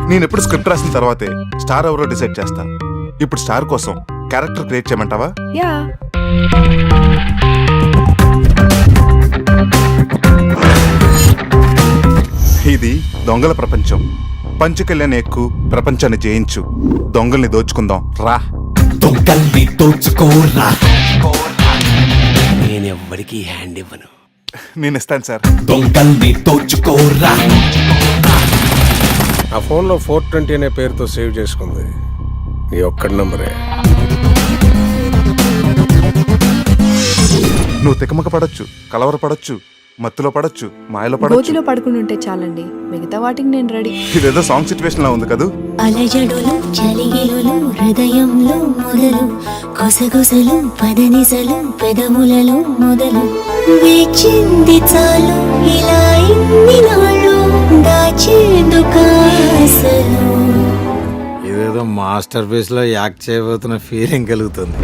నేను ఎప్పుడు స్క్రిప్ట్ రాసిన తర్వాతే స్టార్ ఎవరో డిసైడ్ చేస్తా. ఇప్పుడు స్టార్ కోసం క్యారెక్టర్ క్రియేట్ చేయమంటావా? యా. ఇది దొంగల ప్రపంచం. పంచకళ్యాణ్ ఎక్కు, ప్రపంచాన్ని జయించు, దొంగల్ని దోచుకుందాం రా. దొంగల్ని దోచుకోరా. నేనెవ్వడికి హ్యాండ్ ఇవ్వను. నేను ఇస్తాను సార్. దొంగల్ని దోచుకోరా. ఆ ఫోన్లో 420 అనే పేరుతో సేవ్ చేసుకుంది ఈ ఒక్కడి నంబరే. నువ్వు తికమక పడొచ్చు, కలవర పడొచ్చు, మత్తులో పడొచ్చు, మాయలో పడొచ్చు. గోతిలో పడుకుని ఉంటే చాలండి, మిగతా వాటికి నేను రెడీ. ఇదేదో సాంగ్ సిచ్యువేషన్ లా ఉంది కదూ. అలజడులు చలిగిలులు హృదయంలో మొదలు, కొసగొసలు పదనిసలు పెదములలో మొదలు, వేచింది చాలు ఇలా ఇన్ని నాళ్ళు దాచేందుకాసలు. ఇదేదో మాస్టర్ పీస్ లో యాక్ట్ చేయబోతున్న ఫీలింగ్ కలుగుతుంది.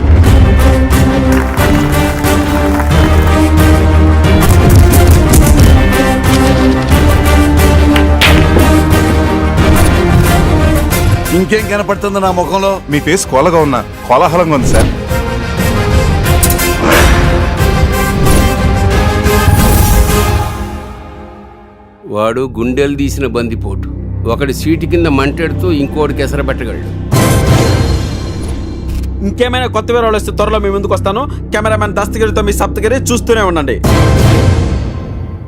ఇంకేం కనపడుతుంది నా ముఖంలో? మీ ఫేస్ కోలగా ఉన్నా కోలాహలంగా ఉంది సార్. వాడు గుండెలు తీసిన బందిపోటు. ఒకడి సీటు కింద మంటెడుతూ ఇంకోటికి ఎసర పెట్టగలడు. ఇంకేమైనా కొత్త వివరాలు వస్తే త్వరలో మీ ముందుకు వస్తాను. కెమెరామెన్ దస్తగిరితో మీ సప్తగిరి చూస్తూనే ఉండండి.